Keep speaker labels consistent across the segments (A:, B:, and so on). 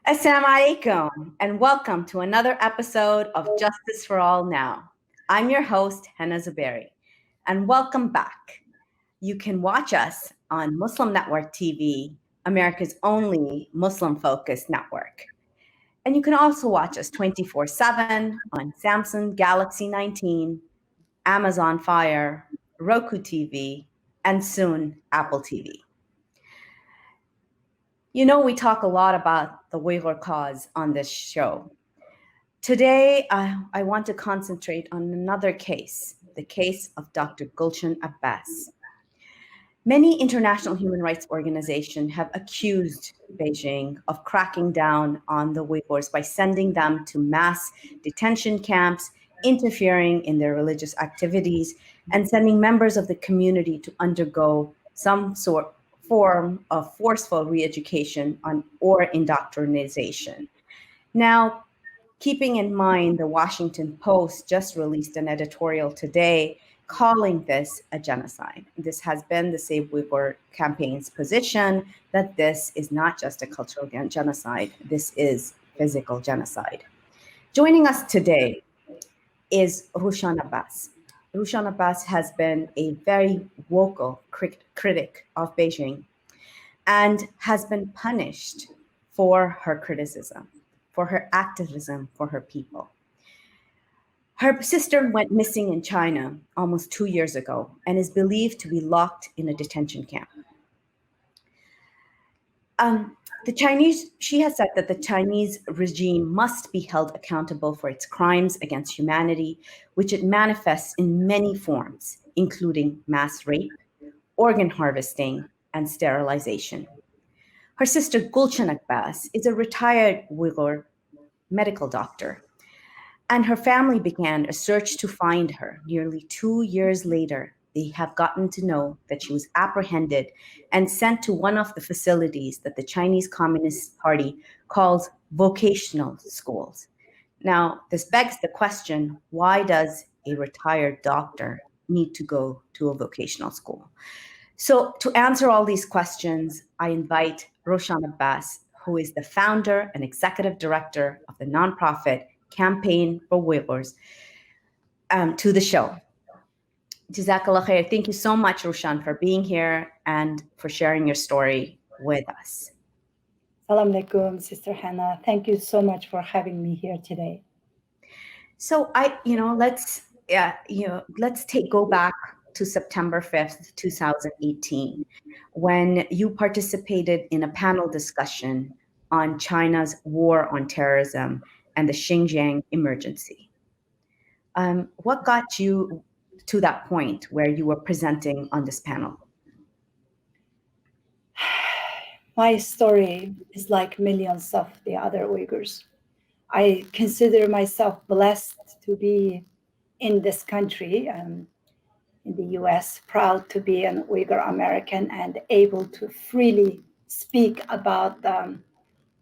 A: Assalamu alaikum, and welcome to another episode of Justice for All Now. I'm your host, Henna Zuberi, and welcome back. You can watch us on Muslim Network TV, America's only Muslim-focused network. And you can also watch us 24/7 on Samsung Galaxy 19, Amazon Fire, Roku TV, and soon Apple TV. You know, we talk a lot about the Uyghur cause on this show. Today, I want to concentrate on another case, the case of Dr. Gulshan Abbas. Many international human rights organizations have accused Beijing of cracking down on the Uyghurs by sending them to mass detention camps, interfering in their religious activities, and sending members of the community to undergo some form of forceful re-education or indoctrination. Now, keeping in mind the Washington Post just released an editorial today calling this a genocide. This has been the Save Uyghur campaign's position that this is not just a cultural genocide, this is physical genocide. Joining us today is Rushan Abbas. Rushan Abbas has been a very vocal critic of Beijing and has been punished for her criticism, for her activism for her people. Her sister went missing in China almost 2 years ago and is believed to be locked in a detention camp. She has said that the Chinese regime must be held accountable for its crimes against humanity, which it manifests in many forms, including mass rape, organ harvesting, and sterilization. Her sister Gulshan Abbas is a retired Uyghur medical doctor, and her family began a search to find her. Nearly 2 years later, they have gotten to know that she was apprehended and sent to one of the facilities that the Chinese Communist Party calls vocational schools. Now, this begs the question, why does a retired doctor need to go to a vocational school? So to answer all these questions, I invite Rushan Abbas, who is the founder and executive director of the nonprofit Campaign for Uyghurs, to the show. Jazakallah khair. Thank you so much, Rushan, for being here and for sharing your story with us.
B: Salam alaikum, Sister Hannah. Thank you so much for having me here today.
A: So let's go back to September 5th, 2018, when you participated in a panel discussion on China's war on terrorism and the Xinjiang emergency. What got you to that point where you were presenting on this panel?
B: My story is like millions of the other Uyghurs. I consider myself blessed to be in this country, in the US, proud to be an Uyghur American and able to freely speak about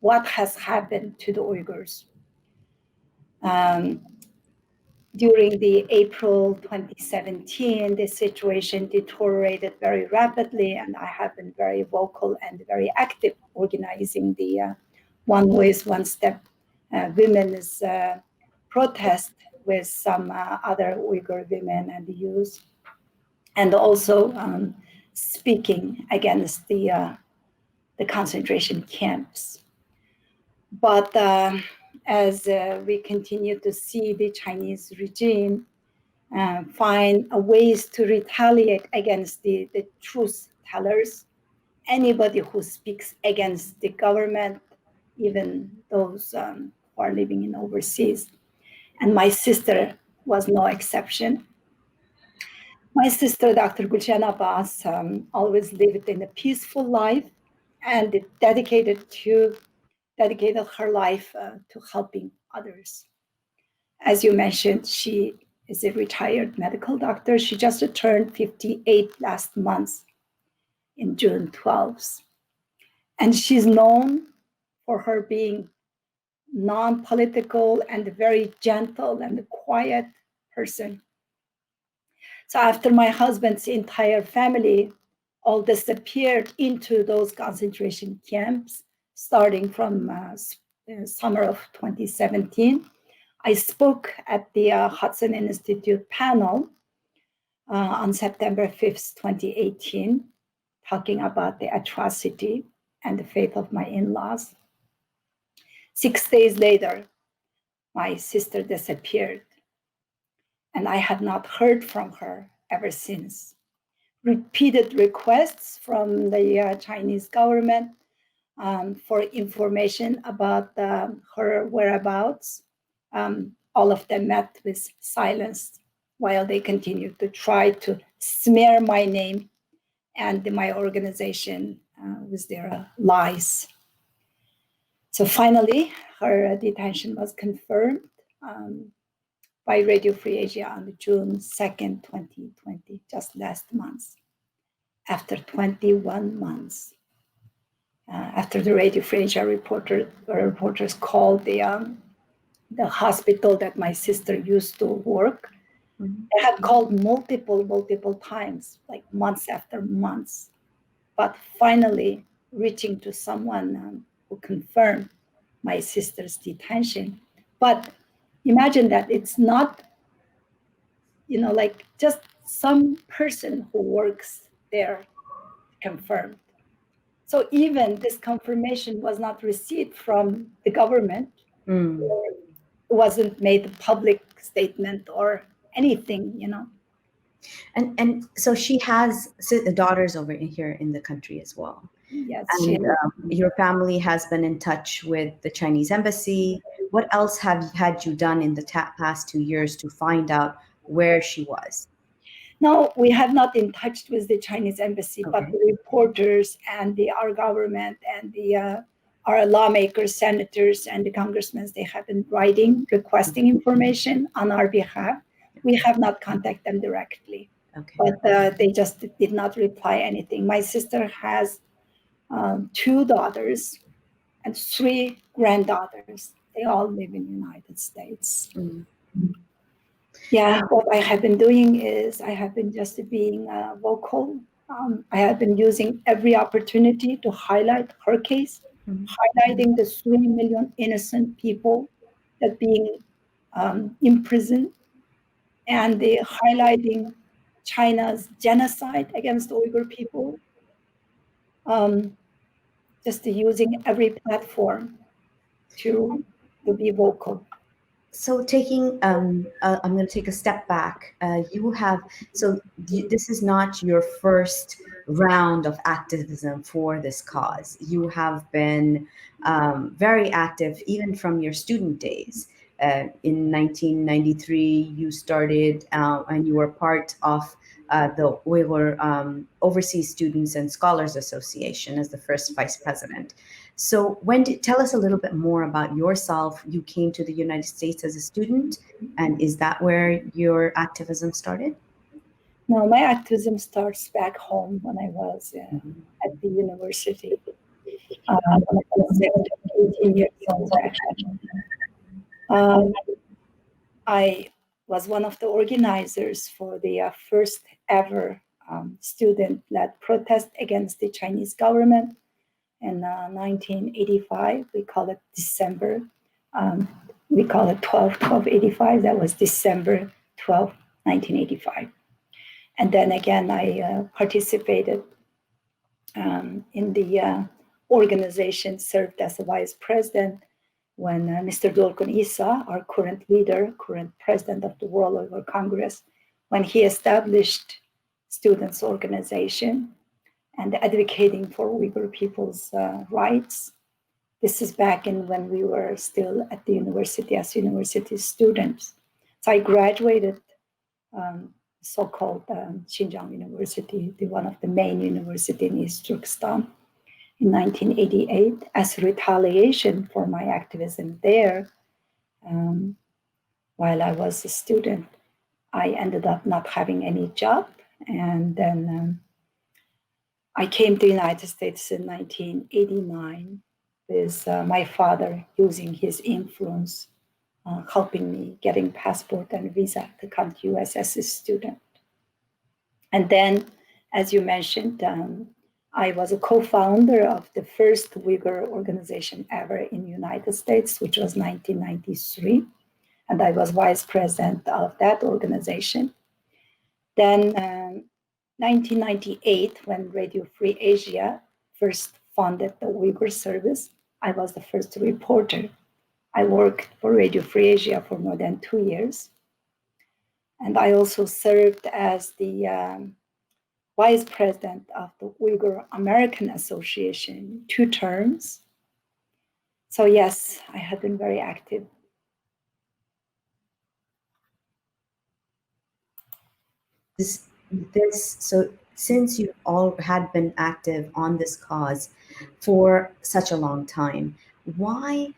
B: what has happened to the Uyghurs. During the April 2017, the situation deteriorated very rapidly, and I have been very vocal and very active organizing the One Voice, One Step women's protest with some other Uyghur women and youth, and also speaking against the concentration camps. But as we continue to see the Chinese regime find ways to retaliate against the truth tellers, anybody who speaks against the government, even those who are living in overseas. And my sister was no exception. My sister, Dr. Gulshan Abbas, always lived in a peaceful life and dedicated her life to helping others. As you mentioned, she is a retired medical doctor. She just turned 58 last month in June 12th. And she's known for her being non-political and a very gentle and quiet person. So after my husband's entire family all disappeared into those concentration camps, starting from the summer of 2017, I spoke at the Hudson Institute panel on September 5th, 2018, talking about the atrocity and the fate of my in-laws. 6 days later, my sister disappeared, and I had not heard from her ever since. Repeated requests from the Chinese government for information about her whereabouts. All of them met with silence while they continued to try to smear my name and my organization with their lies. So finally, her detention was confirmed by Radio Free Asia on June 2nd, 2020, just last month, after 21 months. After the Radio Free Asia reporters called the hospital that my sister used to work, they had called multiple times, like months after months, but finally reaching to someone who confirmed my sister's detention. But imagine that it's not, like just some person who works there confirmed. So even this confirmation was not received from the government. It wasn't made a public statement or anything,
A: And so she has daughters over here in the country as well.
B: Yes.
A: And your family has been in touch with the Chinese embassy. What else had you done in the past 2 years to find out where she was?
B: No, we have not in touch with the Chinese embassy,
A: Okay.
B: but the reporters and our government and our lawmakers, senators, and the congressmen, they have been writing, requesting information on our behalf. We have not contacted them directly, but they just did not reply anything. My sister has 2 daughters and 3 granddaughters. They all live in the United States. Yeah, what I have been doing is I have been just being vocal. I have been using every opportunity to highlight her case, highlighting the 3 million innocent people that being imprisoned, and highlighting China's genocide against Uyghur people. Just using every platform to be vocal.
A: So taking, I'm going to take a step back. This is not your first round of activism for this cause. You have been very active even from your student days. In 1993, you started and you were part of the Uyghur Overseas Students and Scholars Association as the first vice president. So tell us a little bit more about yourself. You came to the United States as a student, and is that where your activism started?
B: No, my activism starts back home when I was at the university. When I was 18 years old, actually. I was one of the organizers for the first ever student-led protest against the Chinese government in 1985. We call it December. We call it 12/12/85. That was December 12, 1985. And then again, I participated in the organization, served as a vice president when Mr. Dorkun Issa, our current leader, current president of the World Uyghur Congress, when he established students' organization and advocating for Uyghur people's rights. This is back when we were still at the university as university students. So I graduated so-called Xinjiang University, one of the main university in East Turkestan, in 1988 as retaliation for my activism there. While I was a student, I ended up not having any job, and then I came to the United States in 1989 with my father using his influence, helping me getting passport and visa to come to US as a student. And then, as you mentioned, I was a co-founder of the first Uyghur organization ever in the United States, which was 1993. And I was vice president of that organization. Then 1998, when Radio Free Asia first funded the Uyghur service, I was the first reporter. I worked for Radio Free Asia for more than 2 years. And I also served as the vice president of the Uyghur American Association 2 terms. So yes, I have been very active.
A: So since you all had been active on this cause for such a long time, why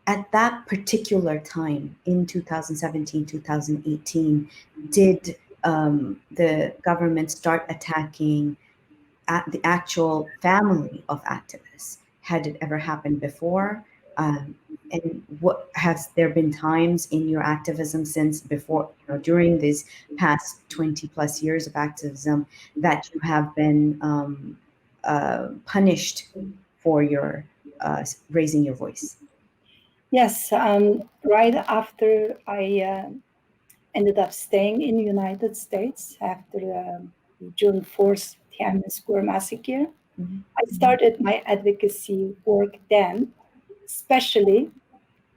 A: at that particular time in 2017, 2018, did the government start attacking the actual family of activists? Had it ever happened before? And what has there been times in your activism since before, during these past 20 plus years of activism that you have been punished for your raising your voice?
B: Yes, right after I ended up staying in the United States after the June 4th Tiananmen Square massacre, I started my advocacy work then, especially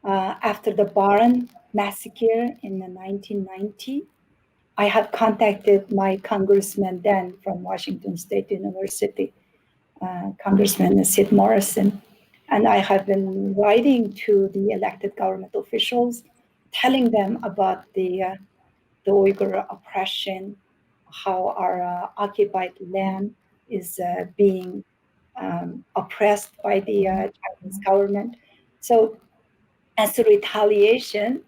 B: after the Baran massacre in 1990. I had contacted my congressman then from Washington State University, Congressman Sid Morrison, and I have been writing to the elected government officials, telling them about the Uyghur oppression, how our occupied land is being oppressed by the Chinese government. So, as a retaliation,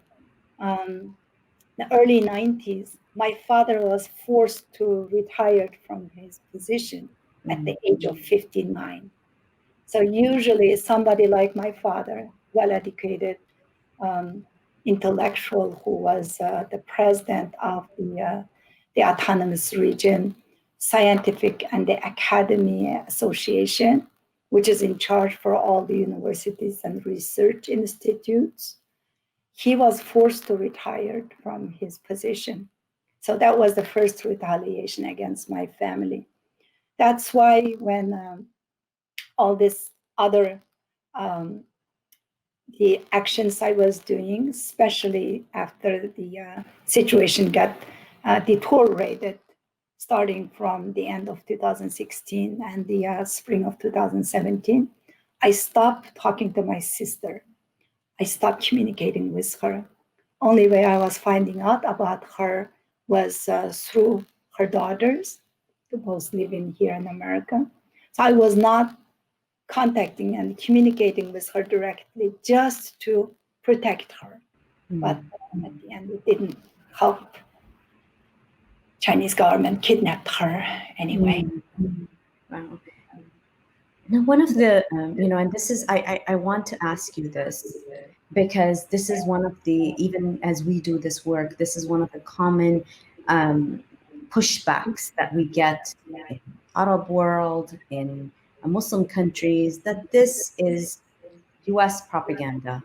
B: in the early 90s, my father was forced to retire from his position at the age of 59. So usually somebody like my father, well-educated, intellectual, who was the president of the autonomous region scientific and the academy association, which is in charge for all the universities and research institutes, he was forced to retire from his position. So that was the first retaliation against my family. That's why when all this other the actions I was doing, especially after the situation got deteriorated, starting from the end of 2016 and the spring of 2017, I stopped talking to my sister. I stopped communicating with her. Only way I was finding out about her was through her daughters, who both living here in America. So I was not contacting and communicating with her directly just to protect her. But at the end, it didn't help. Chinese government kidnapped her anyway.
A: Wow. Now, one of the, and this is, I want to ask you this because this is one of the, even as we do this work, this is one of the common pushbacks that we get in Arab world, in Muslim countries, that this is US propaganda.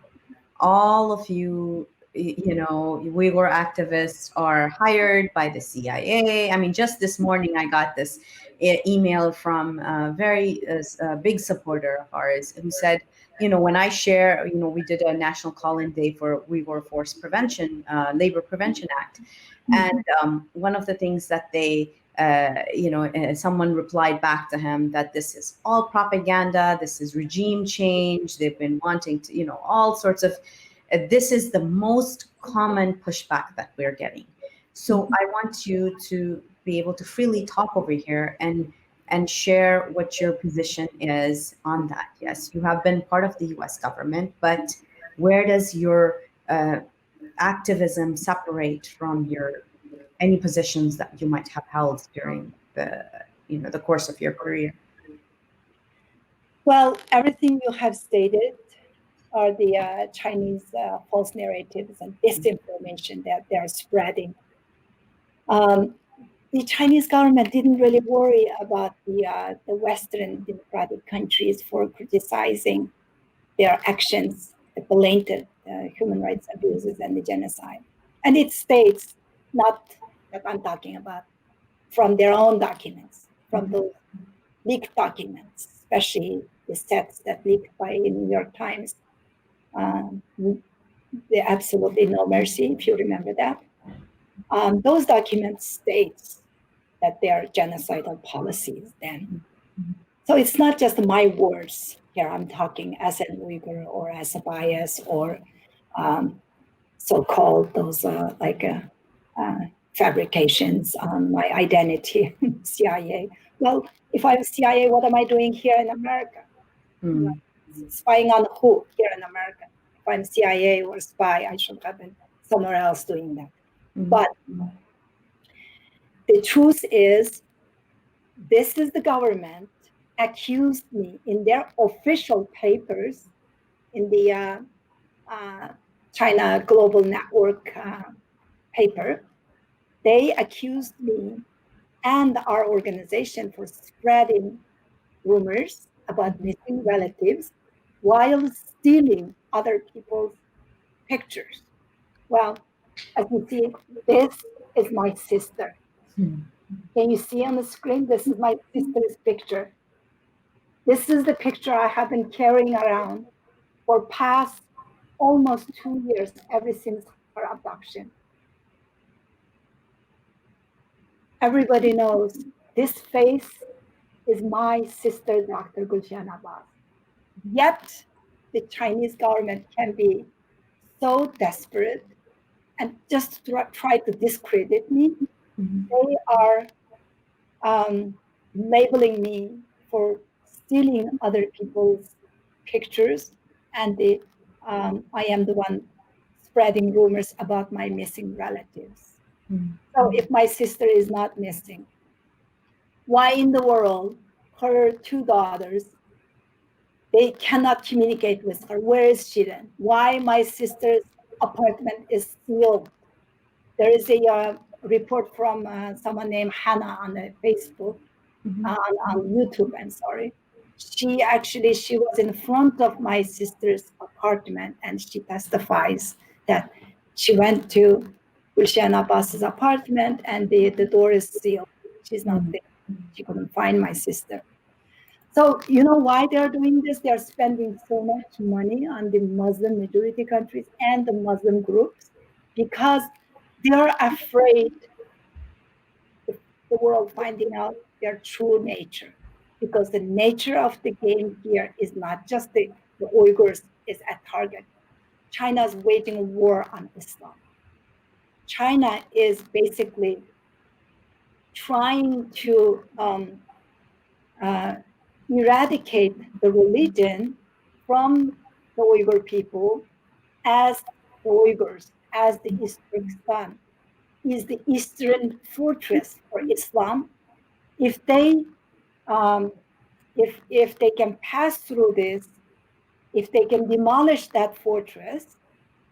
A: All of you, Uyghur activists are hired by the CIA. I mean, just this morning I got this email from a very big supporter of ours who said, when I share, we did a national call-in day for Uyghur Force Prevention, Labor Prevention Act. And one of the things that they, someone replied back to him that this is all propaganda, this is regime change, they've been wanting to, all sorts of, this is the most common pushback that we're getting. So I want you to be able to freely talk over here and share what your position is on that. Yes, you have been part of the US government, but where does your activism separate from your any positions that you might have held during the course of your career?
B: Well, everything you have stated are the Chinese false narratives and disinformation that they're spreading. the Chinese government didn't really worry about the Western democratic countries for criticizing their actions, the blatant human rights abuses and the genocide. And it states, not that I'm talking about, from their own documents, from those leaked documents, especially the sets that leaked by New York Times. The absolutely no mercy, if you remember that. Those documents states that they are genocidal policies then. So it's not just my words here. I'm talking as an Uyghur or as a bias or so-called those fabrications on my identity, CIA. Well, if I'm CIA, what am I doing here in America? Spying on who here in America? If I'm CIA or spy, I should have been somewhere else doing that. But the truth is, this is the government accused me in their official papers in the China Global Network paper. They accused me and our organization for spreading rumors about missing relatives while stealing other people's pictures. Well, as you see, this is my sister. Can you see on the screen? This is my sister's picture. This is the picture I have been carrying around for past almost 2 years, ever since her abduction. Everybody knows this face is my sister, Dr. Gulshan Abbas. Yet the Chinese government can be so desperate and just try to discredit me. They are labeling me for stealing other people's pictures, and I am the one spreading rumors about my missing relatives. So if my sister is not missing, why in the world her two daughters, they cannot communicate with her? Where is she then? Why my sister's apartment is sealed? There is a report from someone named Hannah on the Facebook, on YouTube, I'm sorry. She was in front of my sister's apartment, and she testifies that she went to Gulshan Abbas's apartment and the door is sealed. She's not there. She couldn't find my sister. So you know why they're doing this? They're spending so much money on the Muslim majority countries and the Muslim groups because they're afraid the world finding out their true nature. Because the nature of the game here is not just the Uyghurs is a target. China is waging a war on Islam. China is basically trying to eradicate the religion from the Uyghur people as the Uyghurs, as the East Turkestan is the eastern fortress for Islam. If they if they can pass through this, if they can demolish that fortress,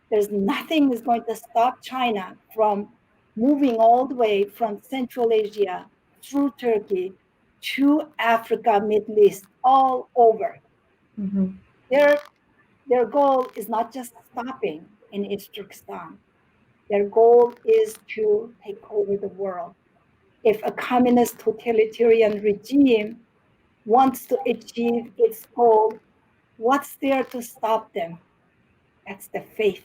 B: there's nothing is going to stop China from moving all the way from Central Asia through Turkey to Africa, Middle East, all over. Their goal is not just stopping in East Turkestan. Their goal is to take over the world. If a communist totalitarian regime wants to achieve its goal, what's there to stop them? That's the faith.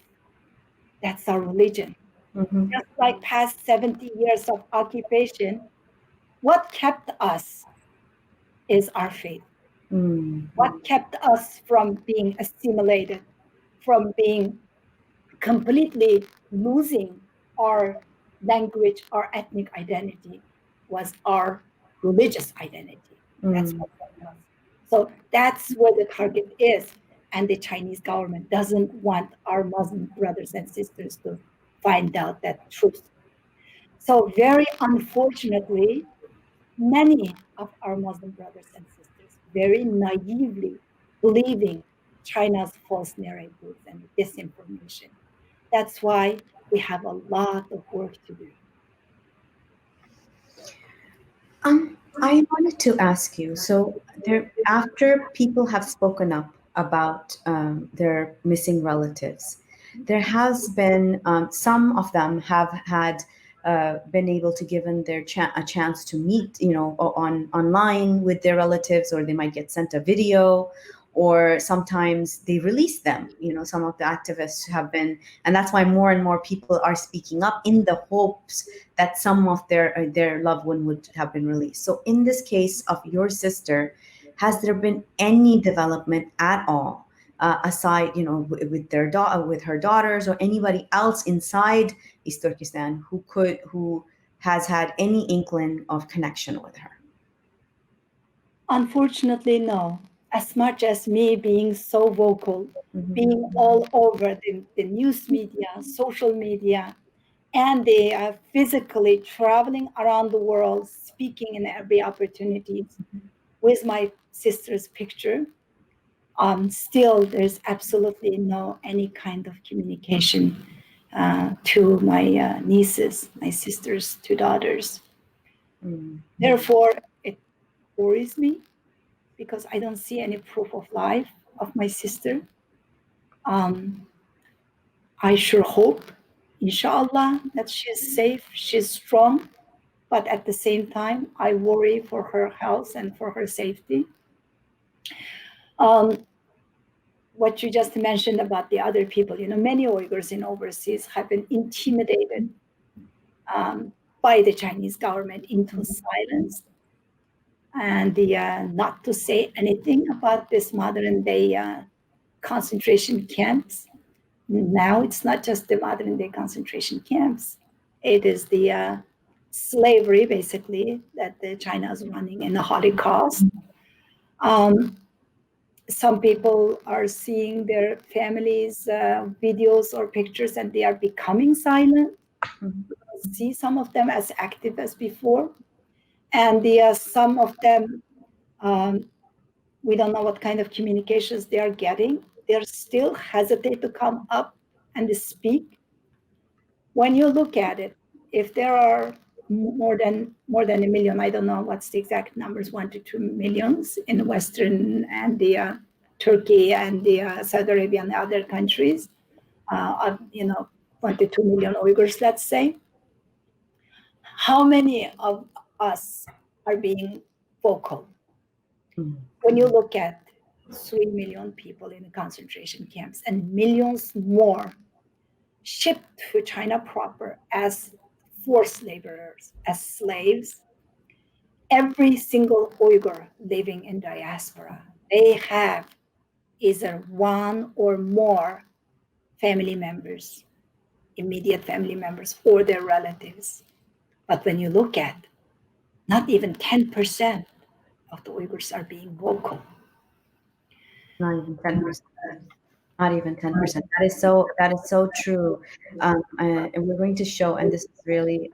B: That's our religion. Just like past 70 years of occupation, what kept us is our faith. What kept us from being assimilated, from being completely losing our language, our ethnic identity, was our religious identity. That's what kept us. So that's where the target is. And the Chinese government doesn't want our Muslim brothers and sisters to find out that truth. So very unfortunately, many of our Muslim brothers and sisters very naively believing China's false narratives and disinformation. That's why we have a lot of work to do.
A: I wanted to ask you, so there, after people have spoken up about their missing relatives, there has been some of them have had been able to given their a chance to meet, on online with their relatives, or they might get sent a video, or sometimes they release them. Some of the activists have been, and that's why more and more people are speaking up in the hopes that some of their loved one would have been released. So in this case of your sister, has there been any development at all, aside, with their daughter, with her daughters, or anybody else inside East Turkestan who has had any inkling of connection with her?
B: Unfortunately, no. As much as me being so vocal,
A: Mhm.
B: being all over the news media, social media, and they are physically traveling around the world, speaking in every opportunity with my sister's picture, still there's absolutely no any kind of communication to my nieces, my sister's two daughters.
A: Mm.
B: Therefore, it worries me because I don't see any proof of life of my sister. Um, I sure hope, inshallah, that she's safe, she's strong, but at the same time, I worry for her health and for her safety. Um, what you just mentioned about the other people, many Uyghurs in overseas have been intimidated by the Chinese government into silence and not to say anything about this modern day concentration camps. Now it's not just the modern day concentration camps. It is the slavery, basically, that China is running in the Holocaust. Um, some people are seeing their families' videos or pictures and they are becoming silent. See some of them as active as before. And some of them, um, we don't know what kind of communications they are getting. They're still hesitate to come up and speak. When you look at it, if there are more than a million, I don't know what's the exact numbers, 1 to 2 millions in Western and the Turkey and the Saudi Arabia and other countries, 1 to 2 million Uyghurs, let's say. How many of us are being vocal?
A: Mm.
B: When you look at 3 million people in the concentration camps and millions more shipped to China proper as forced laborers, as slaves, every single Uyghur living in diaspora, they have either one or more family members, immediate family members, or their relatives. But when you look at, not even 10% of the Uyghurs are being vocal.
A: Not even 10%. Not even 10%. That is so true. And we're going to show, and this is really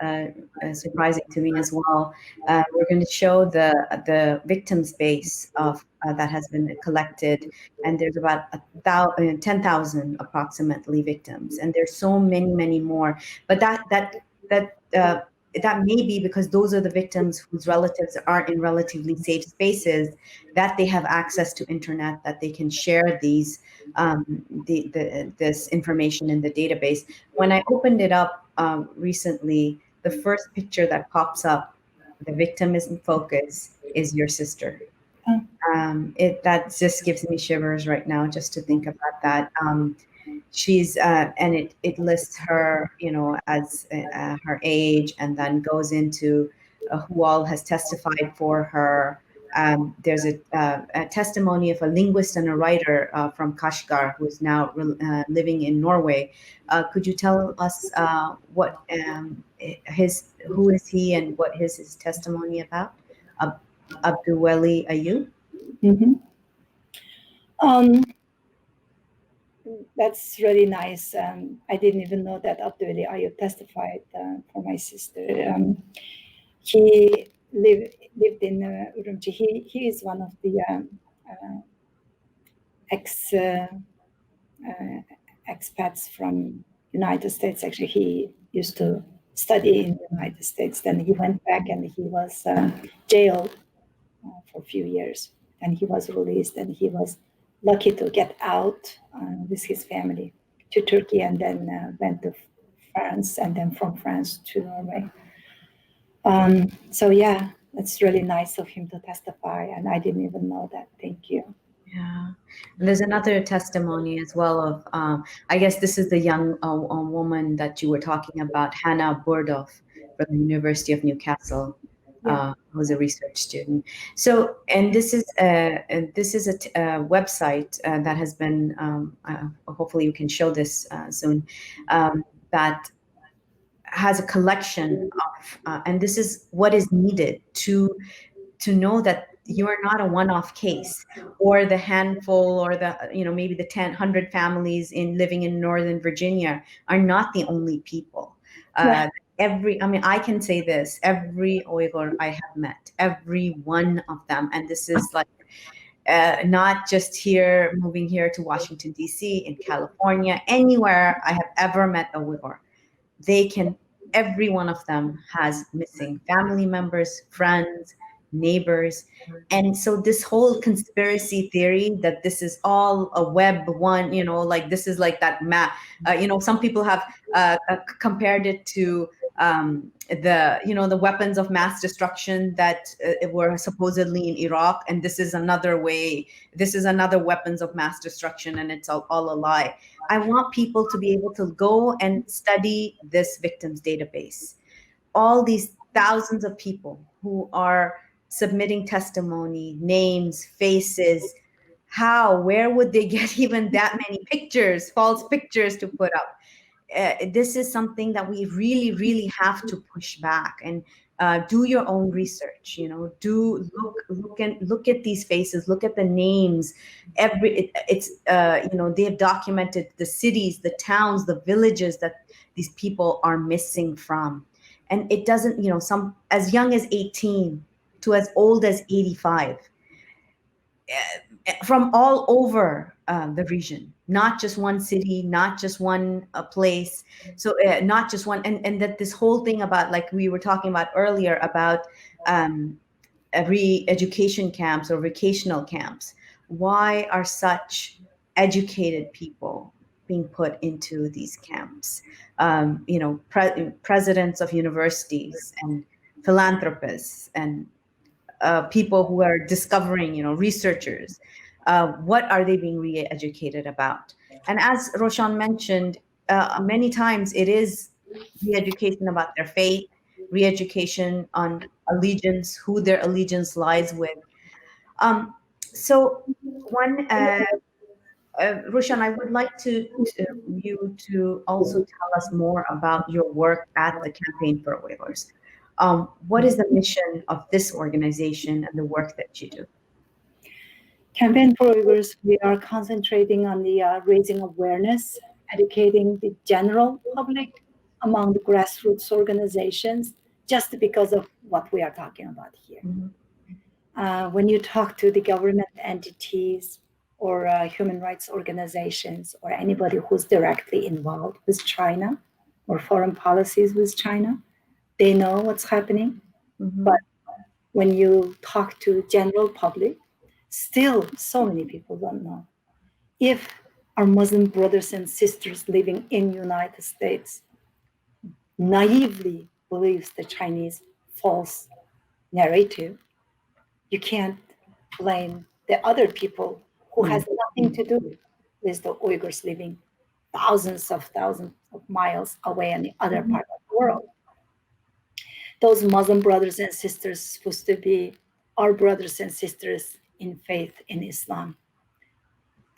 A: surprising to me as well. We're going to show the victims base of that has been collected, and there's about 10,000 approximately victims, and there's so many more. But that may be because those are the victims whose relatives are in relatively safe spaces, that they have access to internet, that they can share these this information in the database. When I opened it up recently, the first picture that pops up, the victim is in focus, is your sister. It that just gives me shivers right now just to think about that. She's and it lists her, as her age, and then goes into who all has testified for her. There's a testimony of a linguist and a writer from Kashgar who is now living in Norway. Could you tell us what who is he and what is his testimony about? Ab- Abduweli Ayub?
B: Mhm. Um, that's really nice. I didn't even know that Abdul Ayub testified for my sister. He lived in Urumqi. He is one of the ex expats from United States. Actually, he used to study in the United States. Then he went back and he was jailed for a few years. And he was released, and he was lucky to get out with his family to Turkey, and then went to France, and then from France to Norway. So yeah, it's really nice of him to testify, and I didn't even know that. Thank you.
A: Yeah. And there's another testimony as well of, I guess this is the young woman that you were talking about, Hannah Bordoff from the University of Newcastle, who was a research student. So, and this is a website that has been, hopefully you can show this soon, that has a collection of, and this is what is needed to know that you are not a one-off case, or the handful, or the, maybe the 100 families living in Northern Virginia are not the only people. I can say this, every Uyghur I have met, every one of them, and this is like, not just here, moving here to Washington, D.C., in California, anywhere I have ever met a Uyghur, every one of them has missing family members, friends, neighbors. And so this whole conspiracy theory that this is all a web one, like this is like that map, some people have compared it to the weapons of mass destruction that were supposedly in Iraq, and this is another weapons of mass destruction, and it's all a lie. I want people to be able to go and study this victims database. All these thousands of people who are submitting testimony, names, faces, where would they get even that many pictures, false pictures to put up? This is something that we really, really have to push back, and do your own research. Look at these faces, look at the names. They have documented the cities, the towns, the villages that these people are missing from, and it doesn't, some as young as 18 to as old as 85. From all over the region, not just one city, not just one place. So not just one, and that this whole thing about, like we were talking about earlier, about re-education camps or vocational camps. Why are such educated people being put into these camps? Presidents of universities and philanthropists and people who are discovering, researchers, what are they being re-educated about? And as Roshan mentioned, many times it is re-education about their faith, re-education on allegiance, who their allegiance lies with. So one, Roshan, I would like you to also tell us more about your work at the Campaign for Uyghurs. What is the mission of this organization and the work that you do?
B: Campaign for Uyghurs, we are concentrating on the raising awareness, educating the general public among the grassroots organizations, just because of what we are talking about here.
A: Mm-hmm.
B: When you talk to the government entities or human rights organizations or anybody who's directly involved with China or foreign policies with China, they know what's happening.
A: Mm-hmm.
B: But when you talk to general public, still so many people don't know. If our Muslim brothers and sisters living in United States naively believes the Chinese false narrative, you can't blame the other people who has nothing to do with the Uyghurs living thousands of miles away in the other part of the world. Those Muslim brothers and sisters supposed to be our brothers and sisters in faith in Islam.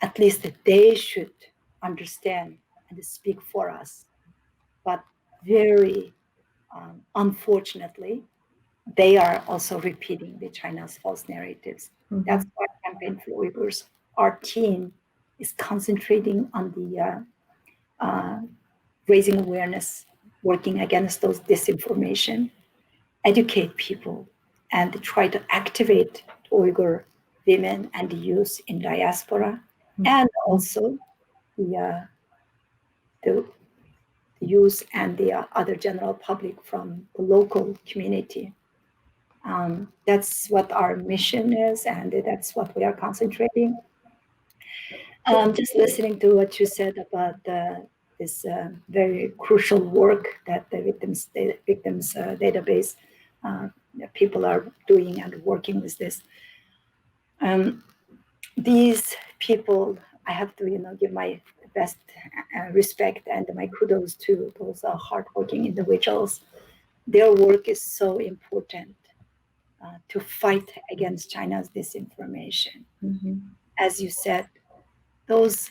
B: At least they should understand and speak for us. But very unfortunately, they are also repeating the China's false narratives.
A: Mm-hmm.
B: That's why Campaign for Uyghurs, our team, is concentrating on the raising awareness, working against those disinformation, educate people, and try to activate Uyghur women and youth in diaspora, and also the youth and the other general public from the local community. That's what our mission is, and that's what we are concentrating. Just listening to what you said about this very crucial work that the victims database people are doing and working with this. These people, I have to, give my best respect and my kudos to those hardworking individuals. Their work is so important to fight against China's disinformation.
A: Mm-hmm.
B: As you said, the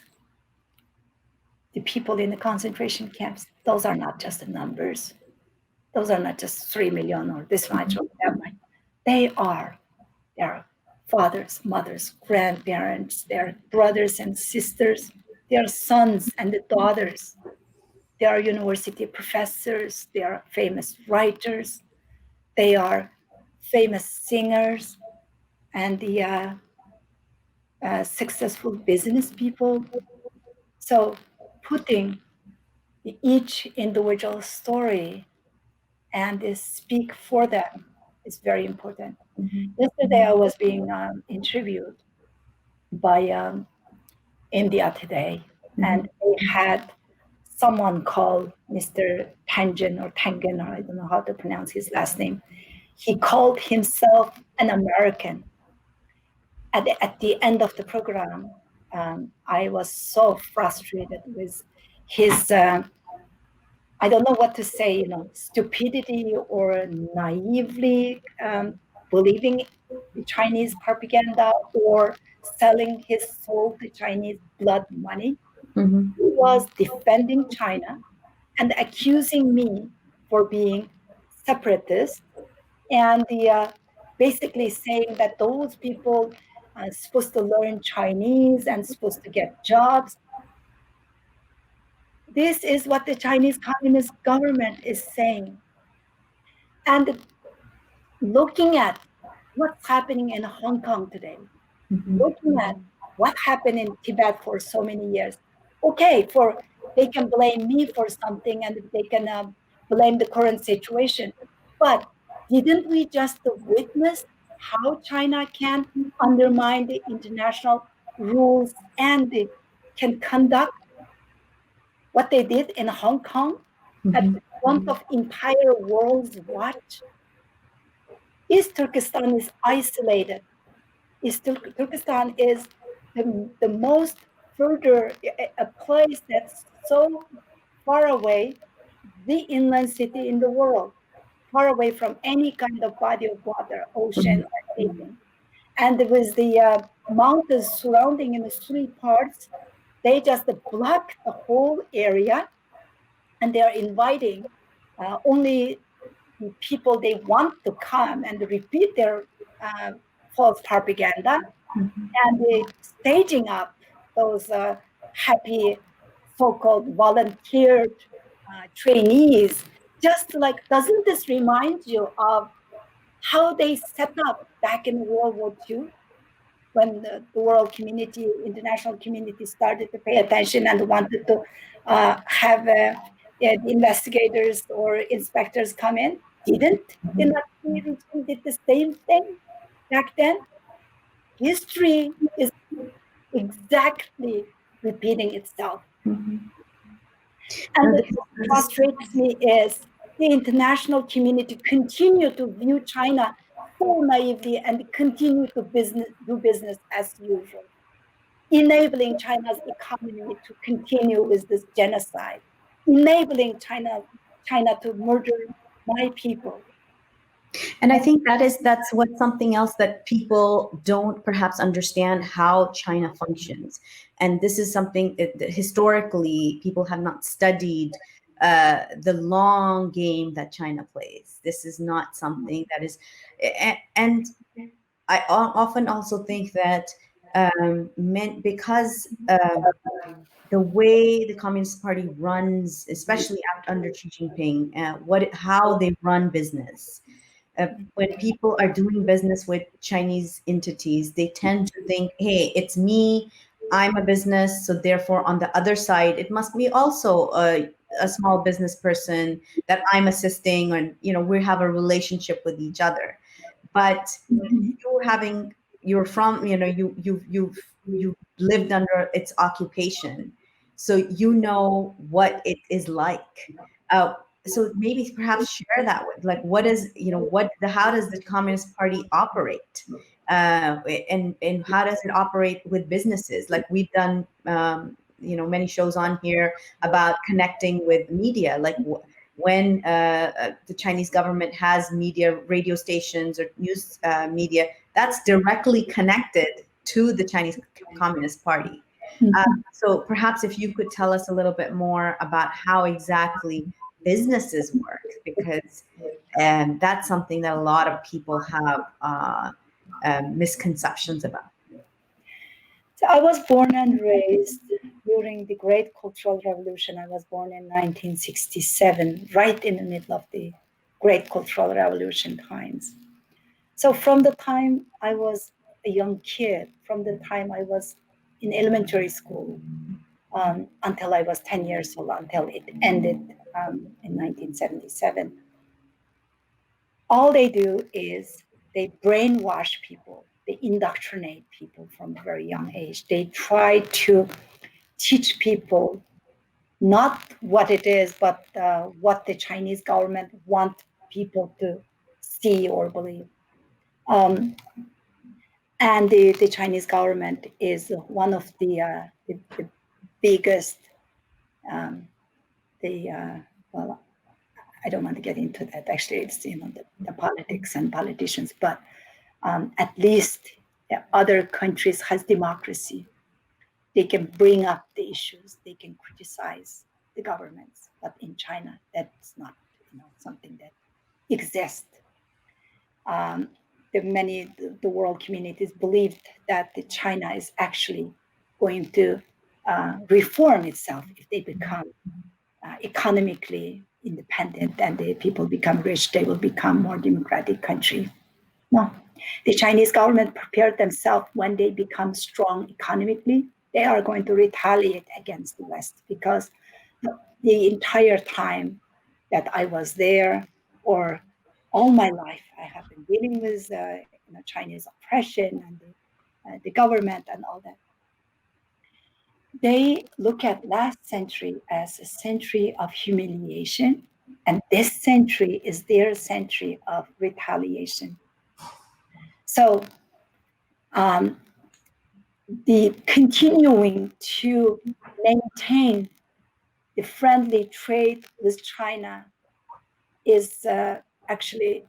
B: people in the concentration camps, those are not just the numbers. Those are not just 3 million or this much or that much. They are their fathers, mothers, grandparents, their brothers and sisters, their sons and daughters. They are university professors, they are famous writers, they are famous singers, and the successful business people. So putting each individual story and speak for them is very important.
A: Mm-hmm.
B: Yesterday, I was being interviewed by India Today, and they had someone called Mr. Tangen or Tangen, or I don't know how to pronounce his last name. He called himself an American. At the end of the program, I was so frustrated with his I don't know what to say, stupidity or naively believing the Chinese propaganda or selling his soul to Chinese blood money.
A: Mm-hmm.
B: He was defending China and accusing me for being separatist and basically saying that those people are supposed to learn Chinese and supposed to get jobs. This is what the Chinese Communist government is saying. And looking at what's happening in Hong Kong today, looking at what happened in Tibet for so many years. Okay, they can blame me for something and they can blame the current situation. But didn't we just witness how China can undermine the international rules and can conduct what they did in Hong Kong at the front of entire world's watch? East Turkestan is isolated. Turkestan is the most further, a place that's so far away, the inland city in the world, far away from any kind of body of water, ocean, or anything. And with the mountains surrounding in the three parts, they just block the whole area, and they are inviting only the people they want to come and repeat their false propaganda, and staging up those happy so-called volunteer trainees. Just like, doesn't this remind you of how they set up back in World War II when the world community, international community started to pay attention and wanted to have investigators or inspectors come in? Didn't the Nazi regime did the same thing back then? History is exactly repeating itself. And what frustrates me is the international community continue to view China so naively and continue to do business as usual, enabling China's economy to continue with this genocide, enabling China to murder my people.
A: And I think that's what something else that people don't perhaps understand how China functions. And this is something that historically people have not studied the long game that China plays. This is not something that is, and I often also think that because the way the Communist Party runs, especially under Xi Jinping, how they run business. When people are doing business with Chinese entities, they tend to think, hey, it's me, I'm a business, so therefore on the other side, it must be also a small business person that I'm assisting, and we have a relationship with each other. but you're from, you've lived under its occupation, so you know what it is like. Uh, so maybe perhaps share that with, like, what is, how does the Communist Party operate? And how does it operate with businesses? Like, we've done, many shows on here about connecting with media, like when the Chinese government has media, radio stations or news media, that's directly connected to the Chinese Communist Party. So perhaps if you could tell us a little bit more about how exactly businesses work, because that's something that a lot of people have misconceptions about.
B: So I was born and raised during the Great Cultural Revolution. I was born in 1967, right in the middle of the Great Cultural Revolution times. So from the time I was a young kid, from the time I was in elementary school, until I was 10 years old, until it ended in 1977, all they do is they brainwash people, they indoctrinate people from a very young age. They try to teach people not what it is, but what the Chinese government want people to see or believe. And the Chinese government is one of the biggest, well, I don't want to get into that. Actually, it's the politics and politicians, but at least other countries has democracy. They can bring up the issues. They can criticize the governments. But in China, that's not something that exists. The world communities believed that China is actually going to reform itself if they become economically independent and the people become rich, they will become more democratic country. No, the Chinese government prepared themselves when they become strong economically, they are going to retaliate against the West, because the entire time that I was there, or all my life, I have been dealing with Chinese oppression and the government and all that. They look at last century as a century of humiliation, and this century is their century of retaliation. So the continuing to maintain the friendly trade with China is actually,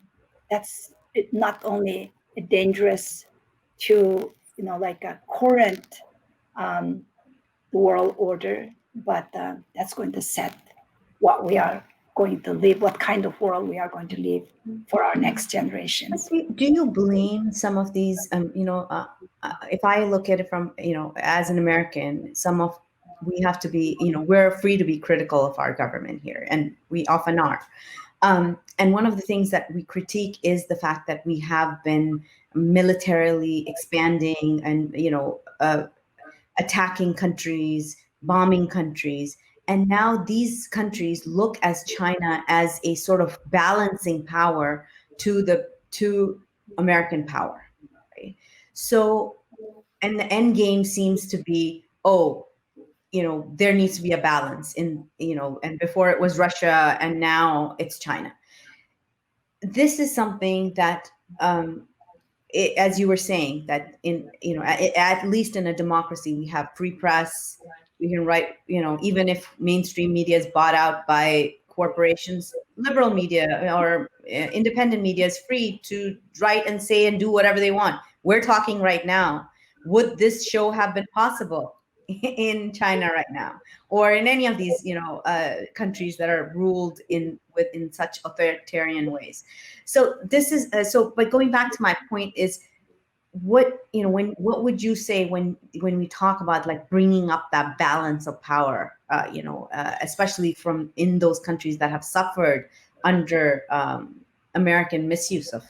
B: that's not only dangerous to like a current world order, but that's going to set what we are going to live, what kind of world we are going to live for our next generations.
A: Do you blame some of these, if I look at it from, as an American, we have to be, we're free to be critical of our government here, and we often are. And one of the things that we critique is the fact that we have been militarily expanding and, attacking countries, bombing countries. And now these countries look as China as a sort of balancing power to American power. Right? So, and the end game seems to be, there needs to be a balance and before it was Russia and now it's China. This is something that, as you were saying, that at least in a democracy, we have free press. We can write, even if mainstream media is bought out by corporations, liberal media or independent media is free to write and say and do whatever they want. We're talking right now. Would this show have been possible in China right now, or in any of these, countries that are ruled in such authoritarian ways? So this is but going back to my point is, what would you say when we talk about like bringing up that balance of power, especially from in those countries that have suffered under American misuse of,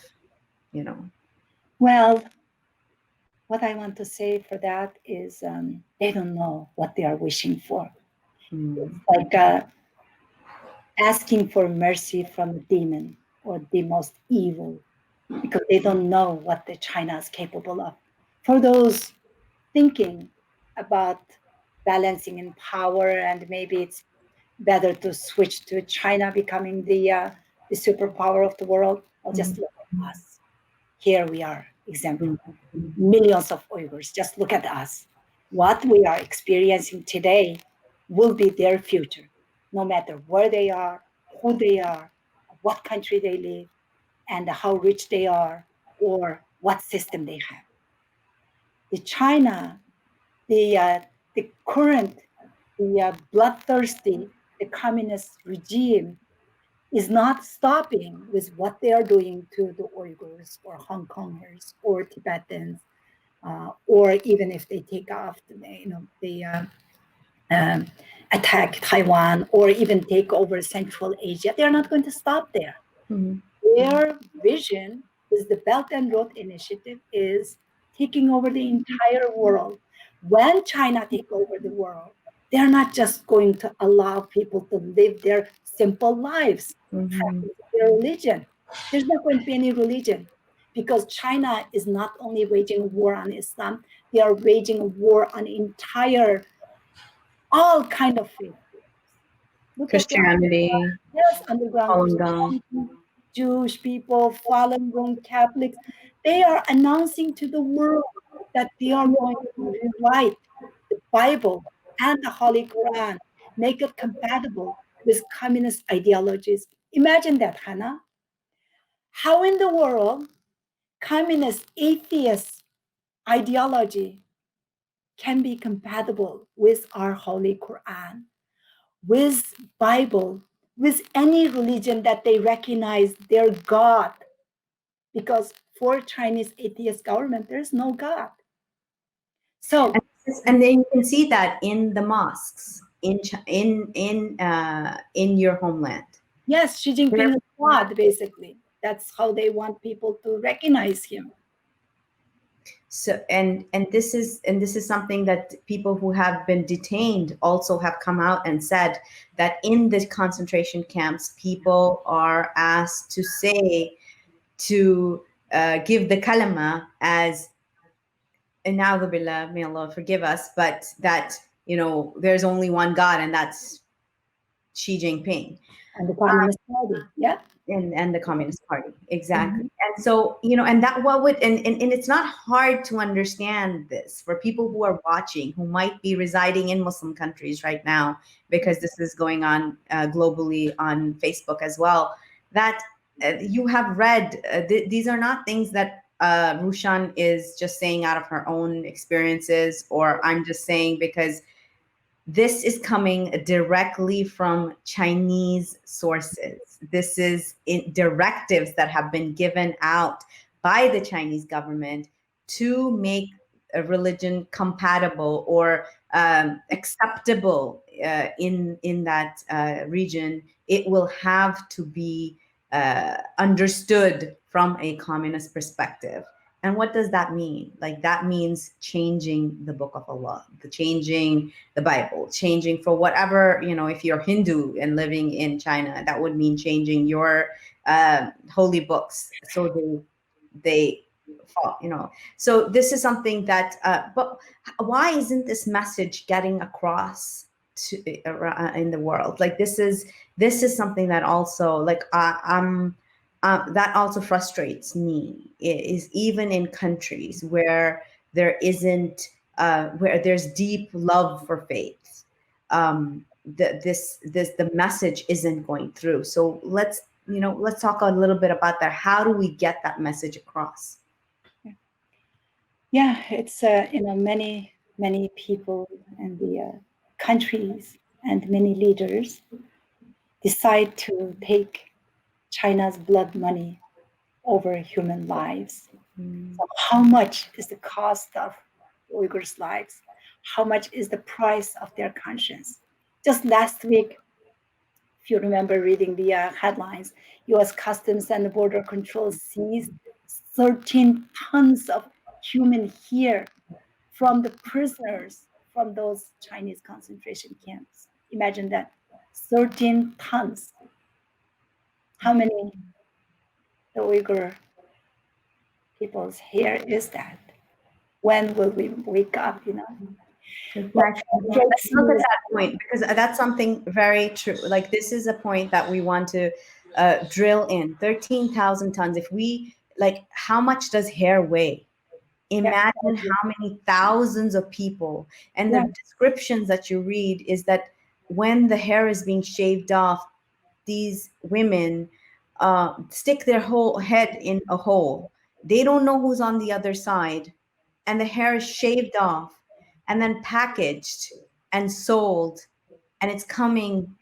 B: Well, what I want to say for that is they don't know what they are wishing for. It's like asking for mercy from a demon or the most evil because they don't know what the China is capable of. For those thinking about balancing in power and maybe it's better to switch to China becoming the superpower of the world, well, just look at us. Here we are, example. Millions of Uyghurs, just look at us. What we are experiencing today will be their future, no matter where they are, who they are, what country they live, and how rich they are, or what system they have. The China, the current, the bloodthirsty, the communist regime is not stopping with what they are doing to the Uyghurs or Hong Kongers or Tibetans, or even if they take off, they um, attack Taiwan or even take over Central Asia. They're not going to stop there.
A: Mm-hmm.
B: Their vision is the Belt and Road Initiative is taking over the entire world. When China take over the world, they're not just going to allow people to live their simple lives,
A: Mm-hmm.
B: practice their religion. There's not going to be any religion because China is not only waging war on Islam, they are waging a war on entire, all kind of faith. Look at the
A: Christianity,
B: yes, underground
A: Falun Gong.
B: Christianity, Jewish people, Falun Gong Catholics. They are announcing to the world that they are going to rewrite the Bible and the Holy Quran, make it compatible with communist ideologies. Imagine that, Hannah. How in the world communist atheist ideology can be compatible with our Holy Quran, with Bible, with any religion that they recognize their God? Because for Chinese atheist government, there's no God. So
A: And then you can see that in the mosques in your homeland.
B: yes, Xi Jinping is God, basically. That's how they want people to recognize him.
A: So and this is something that people who have been detained also have come out and said that in the concentration camps, people are asked to say to give the kalama as "Ina'udhu billah, may Allah forgive us," but that there's only one God, and that's Xi Jinping.
B: And the Communist Party, yeah.
A: And the Communist Party, exactly. And so and that what would and it's not hard to understand this for people who are watching, who might be residing in Muslim countries right now, because this is going on globally on Facebook as well, that you have read these are not things that Rushan is just saying out of her own experiences, or I'm just saying because this is coming directly from Chinese sources. This is directives that have been given out by the Chinese government to make a religion compatible or acceptable in that region. It will have to be understood from a communist perspective. And what does that mean? Like, that means changing the book of Allah, changing the Bible, changing for whatever, if you're Hindu and living in China, that would mean changing your holy books. So they fall, So this is something that, but why isn't this message getting across to in the world? Like, this is something that also, like, that also frustrates me, is even in countries where there isn't where there's deep love for faith, the message isn't going through. So let's talk a little bit about that. How do we get that message across?
B: Yeah, it's many people and the countries and many leaders decide to take China's blood money over human lives. So how much is the cost of Uyghurs' lives? How much is the price of their conscience? Just last week, if you remember reading the headlines, U.S. Customs and Border Control seized 13 tons of human hair from the prisoners from those Chinese concentration camps. Imagine that, 13 tons. How many the Uyghur people's hair is that? When will we wake up,
A: Exactly. Let's look at that point, because that's something very true. Like, this is a point that we want to drill in. 13,000 tons. If we, like, how much does hair weigh? Imagine how many thousands of people. And the descriptions that you read is that when the hair is being shaved off, these women stick their whole head in a hole. They don't know who's on the other side. And the hair is shaved off and then packaged and sold. And it's coming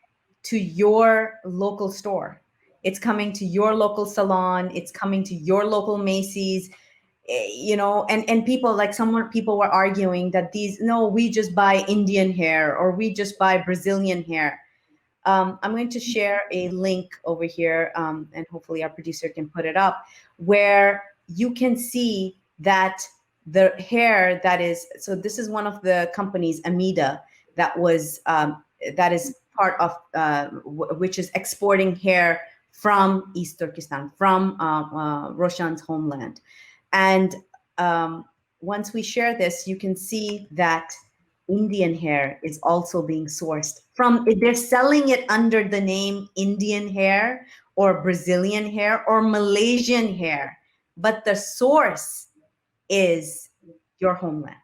A: to your local store. It's coming to your local salon. It's coming to your local Macy's. And people, like, people were arguing that no, we just buy Indian hair, or we just buy Brazilian hair. I'm going to share a link over here, and hopefully our producer can put it up, where you can see that the hair that is, so this is one of the companies, Amida, that is part of, which is exporting hair from East Turkestan, from Roshan's homeland. And once we share this, you can see that Indian hair is also being sourced from, they're selling it under the name Indian hair or Brazilian hair or Malaysian hair, but the source is your homeland.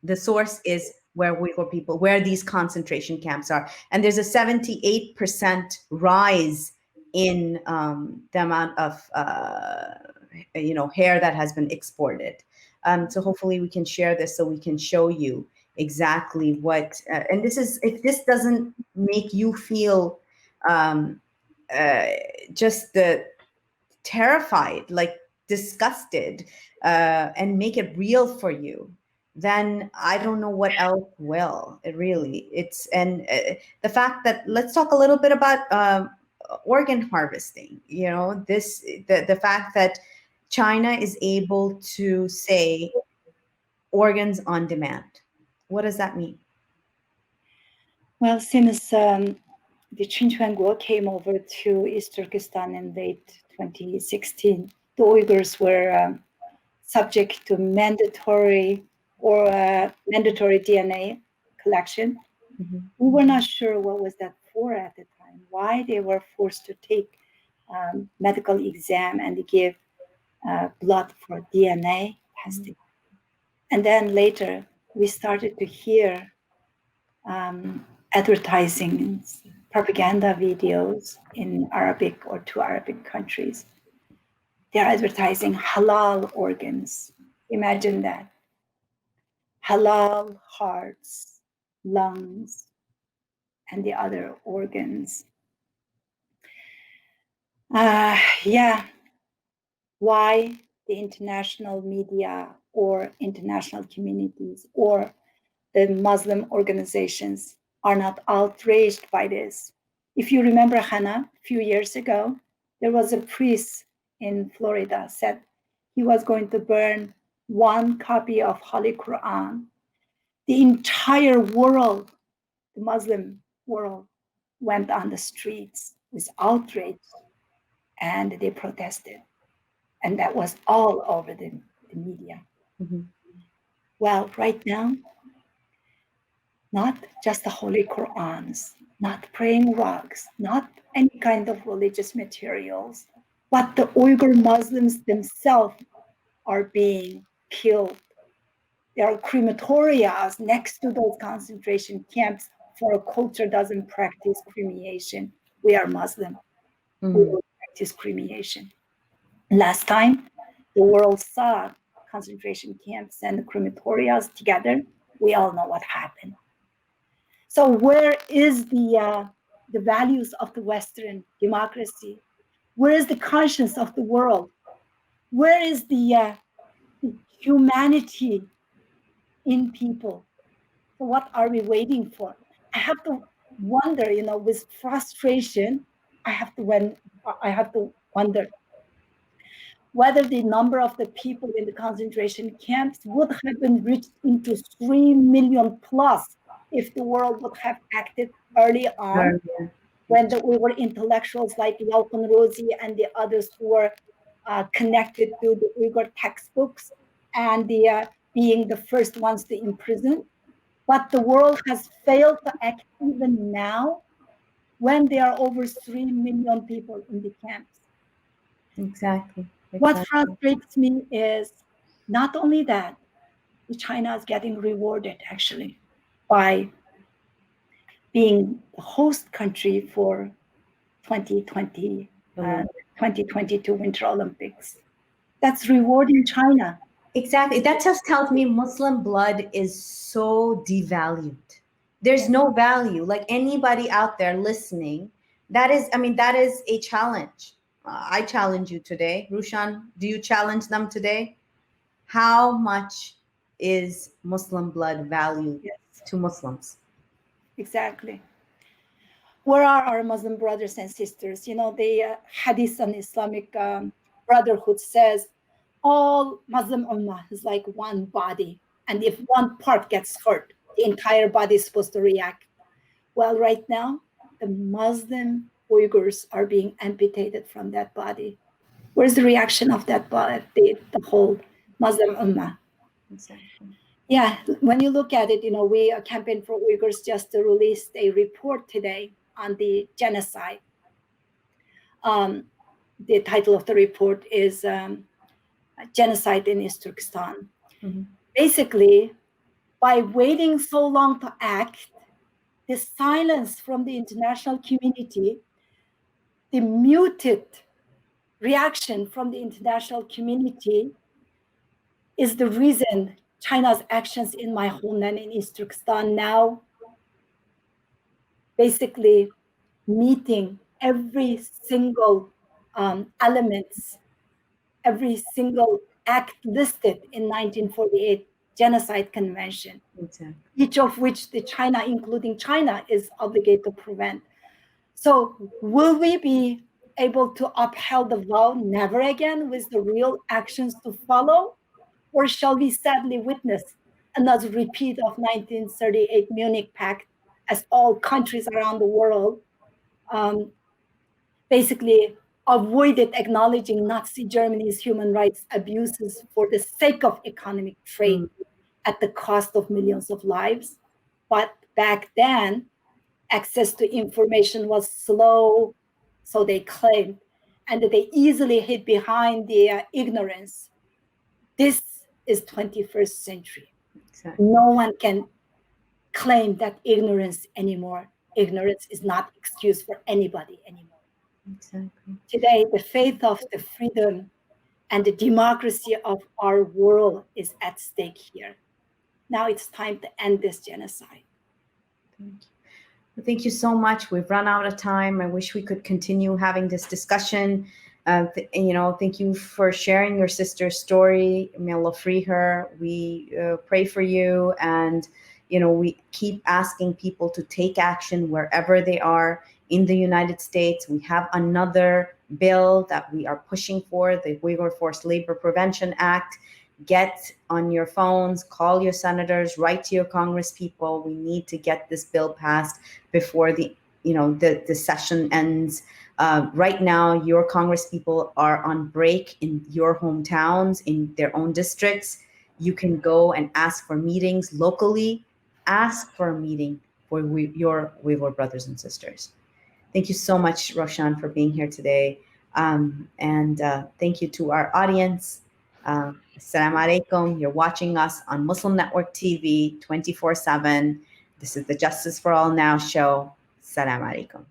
A: The source is where Uyghur people, where these concentration camps are. And there's a 78% rise in the amount of hair that has been exported. So hopefully we can share this so we can show you exactly what, and this is, if this doesn't make you feel just terrified, like disgusted, and make it real for you, then I don't know what else will. The fact that, let's talk a little bit about organ harvesting. The fact that China is able to say organs on demand. What does that mean?
B: Well, since the Qinquan came over to East Turkestan in late 2016, the Uyghurs were subject to mandatory DNA collection. Mm-hmm. We were not sure what was that for at the time, why they were forced to take medical exam and give blood for DNA testing. Mm-hmm. And then later we started to hear advertising, propaganda videos in Arabic or two Arabic countries. They're advertising halal organs. Imagine that. Halal hearts, lungs, and the other organs. Why the international media or international communities or the Muslim organizations are not outraged by this? If you remember, Hannah, a few years ago, there was a priest in Florida said he was going to burn one copy of Holy Quran. The entire world, the Muslim world, went on the streets with outrage and they protested. And that was all over the media. Mm-hmm. Well, right now, not just the Holy Qurans, not praying rugs, not any kind of religious materials, but the Uyghur Muslims themselves are being killed. There are crematorias next to those concentration camps for a culture doesn't practice cremation. We are Muslim. Mm-hmm. We will practice cremation. Last time, the world saw concentration camps and crematorias together. We all know what happened. So where is the values of the Western democracy? Where is the conscience of the world? Where is the humanity in people? So what are we waiting for? I have to wonder, with frustration, I have to wonder whether the number of the people in the concentration camps would have been reached into 3 million plus if the world would have acted early on, when we were intellectuals like Yalkun Rosi and the others who were connected to the Uyghur textbooks and being the first ones to imprison. But the world has failed to act even now when there are over 3 million people in the camps.
A: Exactly.
B: What frustrates me is not only that, China is getting rewarded actually by being the host country for 2020, 2022 Winter Olympics. That's rewarding China.
A: Exactly. That just tells me Muslim blood is so devalued. There's no value. Like anybody out there listening, that is a challenge. I challenge you today. Rushan, do you challenge them today? How much is Muslim blood valued to Muslims?
B: Exactly. Where are our Muslim brothers and sisters? You know, the Hadith on Islamic Brotherhood says all Muslim Ummah is like one body. And if one part gets hurt, the entire body is supposed to react. Well, right now, the Muslim Uyghurs are being amputated from that body. Where's the reaction of that body, the whole Muslim Ummah?
A: Exactly.
B: Yeah, when you look at it, you know, we Campaign for Uyghurs just released a report today on the genocide. The title of the report is Genocide in East Turkestan.
A: Mm-hmm.
B: Basically, by waiting so long to act, the silence from the international community, the muted reaction from the international community is the reason China's actions in my homeland in East Turkestan now basically meeting every single elements, every single act listed in 1948 Genocide Convention,
A: Exactly.
B: each of which the China, including China, is obligated to prevent. So will we be able to uphold the vow never again with the real actions to follow? Or shall we sadly witness another repeat of 1938 Munich Pact as all countries around the world basically avoided acknowledging Nazi Germany's human rights abuses for the sake of economic trade at the cost of millions of lives? But back then, access to information was slow, so they claimed, and they easily hid behind the ignorance. This is 21st century. Exactly. No one can claim that ignorance anymore. Ignorance is not excuse for anybody anymore.
A: Exactly.
B: Today, the faith of the freedom and the democracy of our world is at stake here. Now it's time to end this genocide.
A: Thank you. Thank you so much. We've run out of time. I wish we could continue having this discussion. Thank you for sharing your sister's story. May Allah free her. We pray for you, and we keep asking people to take action wherever they are in the United States. We have another bill that we are pushing for, the Uyghur Forced Labor Prevention Act. Get on your phones, call your senators, write to your congresspeople. We need to get this bill passed before the session ends. Right now, your congresspeople are on break in your hometowns, in their own districts. You can go and ask for meetings locally. Ask for a meeting for your Uyghur brothers and sisters. Thank you so much, Rushan, for being here today. And thank you to our audience. Assalamu alaikum. You're watching us on Muslim Network TV 24/7. This is the Justice for All Now show. Assalamu alaikum.